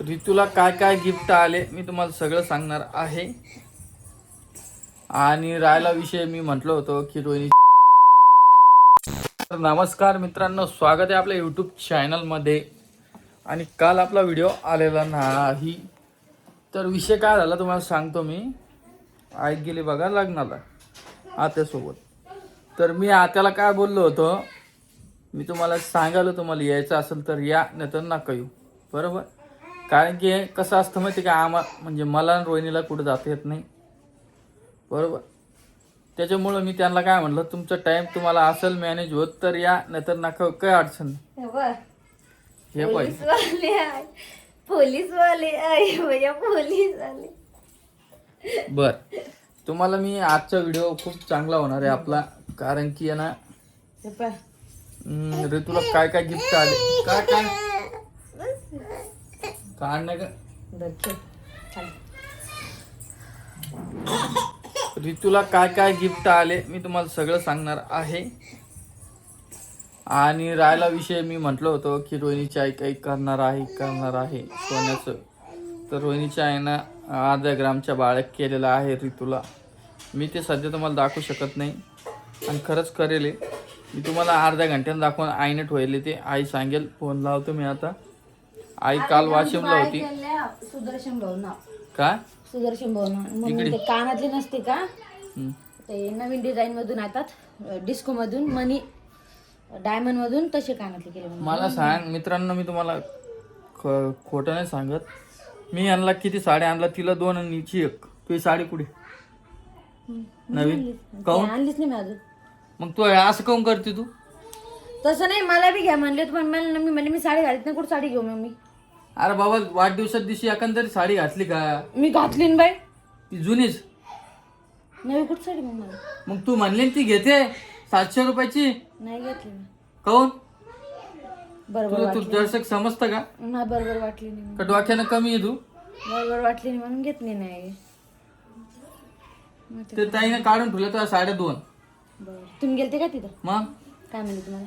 ऋतूला काय काय गिफ्ट आले मी तुम्हाला सगळं सांगणार आहे. आणि राहायला विषय मी म्हटलं होतं की रोहिणी. तर नमस्कार मित्रांनो, स्वागत आहे आपल्या यूट्यूब चॅनलमध्ये. आणि काल आपला व्हिडिओ आलेला नाही, तर विषय काय झाला तुम्हाला सांगतो मी. आई गेली बघा लग्नाला आत्यासोबत. तर मी आत्याला काय बोललो होतो, मी तुम्हाला सांगायला तुम्हाला यायचं असेल तर या, नाही तर नका येऊ. बरोबर, कारण की कसं असतं माहिती का, म्हणजे मला आणि रोहिणीला कुठं जाता येत नाही. बरोबर, त्याच्यामुळं मी त्यांना काय म्हणलं, तुमचा टाइम तुम्हाला असेल मॅनेज होत तर या, नाहीतर नका, काय अडचण नाही. हे पोलीस वाले बर, तुम्हाला मी आजचा व्हिडिओ खूप चांगला होणार आहे आपला, कारण की आहे ना ऋतूला काय काय गिफ्ट आले. काय काय काढ नाही का ऋतूला काय काय गिफ्ट आले मी तुम्हाला सगळं सांगणार आहे. आणि राहायला विषय मी म्हटलं होतं की रोहिणीची आई काही करणार आहे सोन्याचं. तर रोहिणीच्या आईनं अर्ध्या ग्रामच्या बाळक केलेलं आहे ऋतूला. मी ते सध्या तुम्हाला दाखवू शकत नाही, आणि खरंच करेल मी तुम्हाला अर्ध्या घंट्यानं दाखवून. आईने ठेवले ते, आई सांगेल. फोन लावतो मी आता. आई काल वाशिमला होती. सुदर्शन भाऊ ना, काय सुदर्शन भाऊ ना, ते कानातले नसते का, ते नवीन डिझाईन मधून येतात, डिस्को मधून, मनी डायमंड मधून तसे कानातले केले. मला सांग मित्रांनो, मी तुम्हाला खोटं नाही सांगत. मी आणला किती साड्या आणला, तिला 2 आणि हिची 1. तुझी साडी कुठे नवीन काऊन आणलीच नाही मी अजून. मग तू असं काऊन करते तू? तसं नाही, मला बी घ्या म्हणले, पण मला मी म्हणजे मी साडी घालत नाही. कुठं साडी घेऊ मग मी? अरे बाबा, वाढदिवसात दिवशी एकंदरीत साडी घातली का? मी घातली ना बाई, ती जुनीच. नवी कुठं साडी मग मला? मग तू म्हणली ती घेते 700 रुपयाची, नाही घेतली मी. काऊन? बरोबर तुला तू वाटली दर्शक समजतं का? नाही, बरोबर वाटली नाही, का डोक्यानं कमी आहे तू? बरोबर वाटली नाही म्हणून घेतली नाही. ते ताईनं काढून ठेवलं तुला साड्या 2. बरं, तुम्ही गेलते का तिथं? मग काय म्हणले तुम्हाला?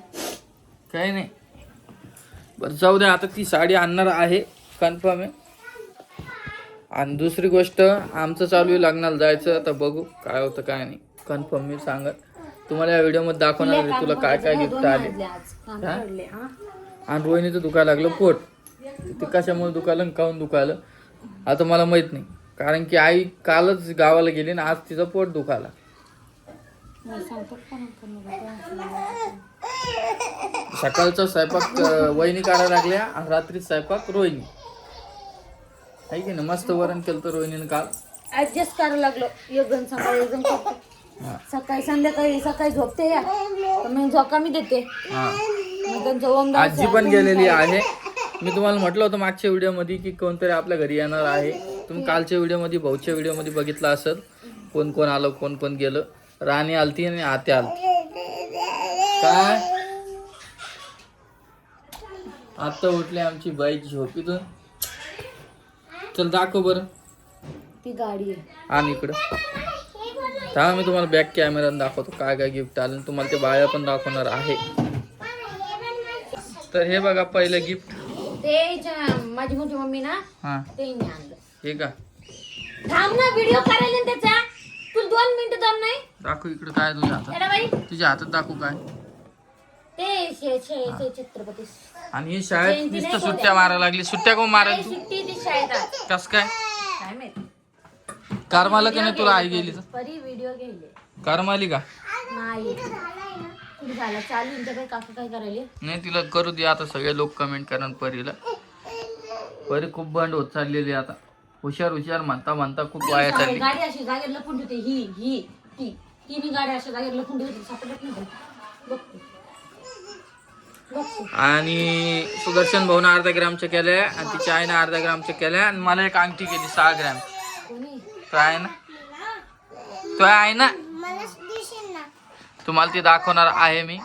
काही नाही. बरं जाऊ दे, आता ती साडी आणणार आहे, कन्फर्म आहे. आणि दुसरी गोष्ट, आमचं चालू आहे लग्नाला जायचं. आता बघू काय होतं काय नाही, कन्फर्म मी सांगत तुम्हाला या व्हिडिओमध्ये दाखवणार आहे तुला काय काय गिफ्ट आले. आणि रोहिणीचं दुखायला लागलं पोट. ते कशामुळे दुखायलं, काऊन दुखायलं आता मला माहित नाही, कारण की आई कालच गावाला गेली ना, आज तिचं पोट दुखायला. सकाळचा स्वयंपाक वहिनी काढायला लागल्या, आणि रात्री स्वयंपाक रोहिणी. आहे की ना, मस्त वरण केलं तर रोहिणीने काल. ऍडजस्ट करायला लागलो, एक जण सकाळी एक जण करतो. सकाळी संध्याकाळी, सकाळी झोपते या तर मग झोका मी देते. मग त्यांचं ओमदास आजी पण गेलेली आहे. मी तुम्हाला म्हटलं होतं मागच्या व्हिडिओमध्ये की कोणतरी आपल्या घरी येणार आहे. तुम्ही कालच्या व्हिडिओमध्ये, भाऊच्या व्हिडिओमध्ये बघितलं असेल कोण कोण आलं, कोण कोण गेलं. राणी आलती आणि आत्या आलती. काय आता उठली आमची बाई झोपीतून. चल दाखव बरं ती गाडी आहे. आणि इकडं थांबा, मी तुम्हाला बॅक कॅमेराने दाखवतो काय काय गिफ्ट आलं. तुम्हाला ते बाळ्या पण दाखवणार आहे. तर हे बघा पहिलं गिफ्ट. ते माझी मोठी मम्मी ना, हा ते आणलं. हे का? थांब ना, व्हिडिओ करायला त्याचा. तू 2 मिनिटं थांब. नाही दाखव इकडं काय तुझ्या हातात, तुझ्या हातात दाखवू काय? ते छत्रपती. आणि ही शाळेत नुसतं सुट्ट्या मारायला लागली. सुट्ट्या कोण मारायला तू? सुट्टी ती शाळेत. कस काय काय माहित कारमाला का नाही तुला आई गेली तर? परी व्हिडिओ गेले कारमाली का नाही. कुठे झाला चालू तुमच्याकडे? काका काय करायले? नाही, तिला करू दे आता. सगळे लोक कमेंट करणार परीला. परी खूप बंड होत चाललेली आता. हुशार हुशार म्हणता म्हणता खूप वाया चालली. गाडी अशी जागेवर लपून ठेवते. ही तिन्ही गाड्या अशा जागेवर लपून ठेवते. सापडत नाही बघते. आणि सुदर्शन भाऊन अर्धा ग्रामच्या केल्या, आणि तिच्या आईने अर्धा ग्रामच्या केल्या, आणि मला एक अंगठी केली 6 ग्रॅम. तो आहे ना, तो आहे ना, तुम्हाला ती दाखवणार आहे मी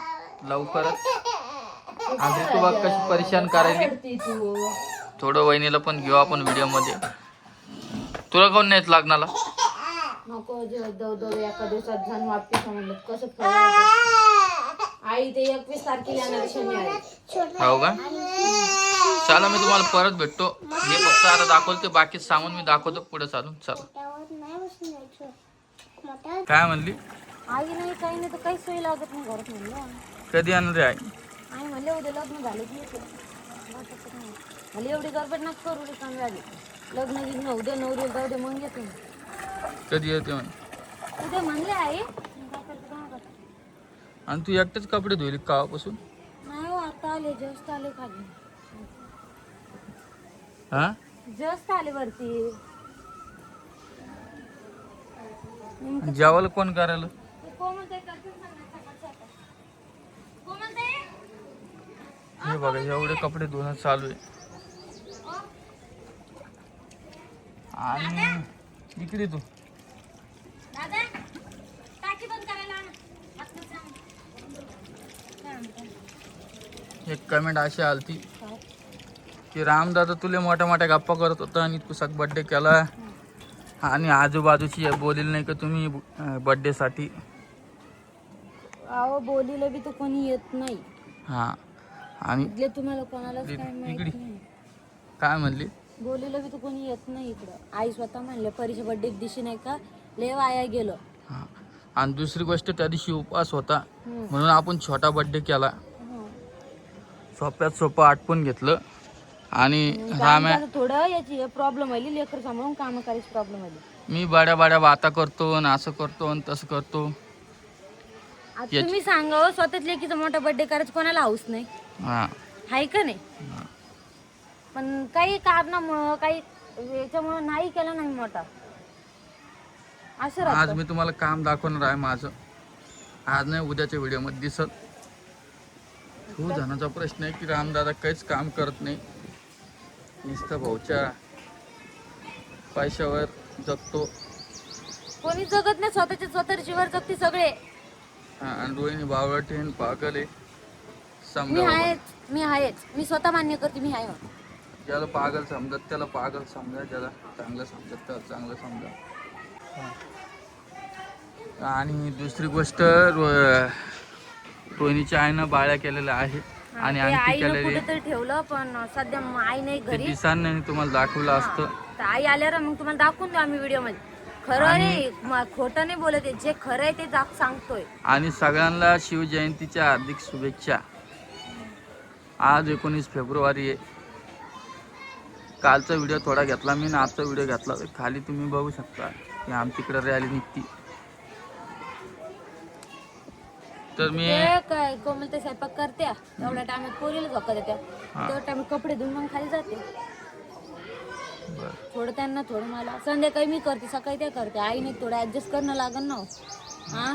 लवकरच. आणि तू बघ कशी परेशान करायली. थोडं वहिनीला पण घेऊ आपण व्हिडिओ मध्ये. तुला कोण नाहीच लग्नाला? नको एका दिवसात जाऊन वापस म्हणलं कसं. आई ते 21 तारखेला येणार शनिवारी. हो का? चला मी तुम्हाला परत भेटतो. हे फक्त आता दाखवतो, बाकी सामान मी दाखवतो पुढे चालून. चला. काय म्हणली? आई नाही काही नाही तर काही सोयी लागत नाही घरात म्हणलं. कधी येणार आहे आई? आई म्हणले उद्या लग्न झाले की येते. मला एवढी गडबड नका करू रिकामी झाली. लग्न गिग्न उद्या नवरी जाऊ दे मग येते. कधी येते म्हणे? उद्या म्हणले आई. आणि तू एकटेच कपडे धुईल कावापासून? नाही हो आता आले जस्ट आले खाली. हा जस्ट आले वरती. जेवायला कोण करायला? हे बघा एवढे कपडे धुणं चालू आहे. आणि इकडे तू एक कमेंट अशी आलती की रामदादा तुले मोठ्या मोठ्या गप्पा करत होता आणि तुझा बर्थडे केला आणि आजूबाजूची बोलील नाही का तुम्ही बर्थडे साठी? अहो बोलीला बी तर कोणी येत नाही. हा आणि इथले तुम्हाला कोणालाच काय माहित इकडे नाही. काय म्हणली? बोलीला बी तर कोणी येत नाही इकडं. आई स्वतः म्हणले परीच्या बर्थडे दिवशी नाही का लय वाया गेलं. हा आणि दुसरी गोष्ट त्या दिवशी उपवास होता म्हणून आपण छोटा बर्थडे केला. सोप्यात सोपं आटपून घेतलं आणि राम्या थोडं याची प्रॉब्लेम आली लेकर सांभाळून काम करायची प्रॉब्लेम आली. मी बाड्या बाड्या बाता करतो आणि असं करतो आणि तसं करतो. आता तुम्ही सांगा हो, स्वतःच लेकीचा मोठा बर्थडे करायचं कोणाला हाऊस नाही? हा हाय का नाही? पण काही कारणामुळं काही याच्यामुळं नाही केला नाही मोठा असं आज राहतं. मी तुम्हाला काम दाखवणार आहे माझं. आज नाही उद्याच्या व्हिडिओमध्ये दिसत. खूप जणांचा प्रश्न आहे की रामदादा काहीच काम करत नाही, नुसतं भाऊच्या पैशावर जगतो. कोणी जगत नाही, स्वतःच्या जीवावर जगते सगळे. आणि रोहिणी बावळटे पागल आहे. मी आहेच मी स्वतः मान्य करते मी आहे. ज्याला पागल समजत त्याला पागल समजा, ज्याला चांगलं समजत त्याला चांगलं समजा. आणि दुसरी गोष्ट रोहिणीच्या आईनं बाळ्या केलेल्या आहे आणि आणखी केलेली कुठेतरी ठेवलं पण सध्या आई नाही घरी. दिसांनी तुम्हाला दाखवलं असतं. तर आई आल्यावर मग तुम्हाला दाखवून देऊ आम्ही व्हिडिओ मध्ये. खरं नाही खोटं नाही बोलत आहे, जे खरं आहे ते सांगतोय. आणि सगळ्यांना शिवजयंतीच्या हार्दिक शुभेच्छा. आज 19 फेब्रुवारी आहे. कालचा व्हिडिओ थोडा घेतला मी, आजचा व्हिडिओ घेतला. खाली तुम्ही बघू शकता की आमच्याकडे रॅली निघती. तर मी काय कोमल ते स्वयंपाक करते एवढ्या टायमात पोरीला झोका देत्या. तेवढ्या टायमात कपडे धुवून मग खाली जाते. थोडं त्यांना थोडं मला. संध्याकाळी मी करते, सकाळी त्या करते. आईने थोडं ऍडजस्ट करणं लागेल ना. हा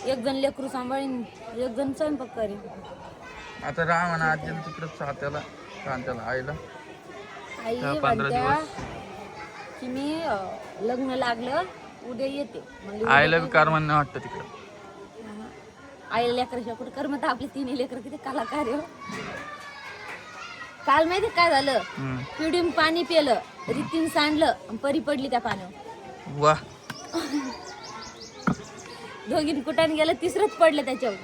एक जण लेकरू सांभाळीन, एक जण स्वयंपाक करीन. आता राम आणि आजी तिकडे चात्याला कांत्याला आईला आई 15 दिवस की मी लग्न लागलं उद्या येते. आईला बी कारमान नाही वाटतं तिकडे. आईला लेकराशिवाय कुठे करमत? आपले 3 लेकर किती कलाकार आहे. काल माहिती काय झालं? पिढीम पाणी पिलं, रितीन सांडलं आणि परी पडली त्या पाण्यावर. वा दोघीन कुठाने गेलं, तिसरंच पडलं त्याच्यावर.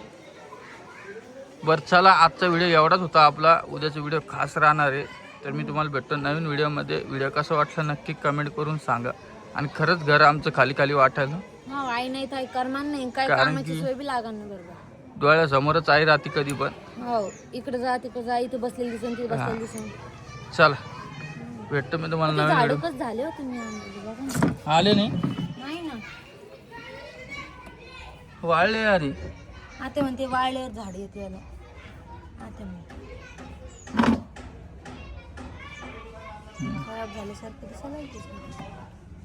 बरं चला, आजचा व्हिडिओ एवढाच होता आपला. उद्याचा व्हिडिओ खास राहणार आहे. तर मी तुम्हाला भेटतो नवीन व्हिडिओमध्ये. व्हिडिओ कसा वाटला नक्की कमेंट करून सांगा. आणि खरंच घर आमचं खाली खाली वाटायला. हा आई नाही तर करमान नाही, काय कामाची सोय बी लागणार नाही. बरोबर डोळ्यासमोरच आई राहते कधी पण. हो इकडे जा तिकडे जा, इथे बसलेली दिसून ती बसलेली दिसून. चला भेटतो मी तुम्हाला नवीन व्हिडिओ. झाडूकच झाले होते मी आले नाही ना. वाळले अरे. आता म्हणते वाळल्यावर झाड येते याला. आता म्हणते खराब झाल्यासारखं सगळं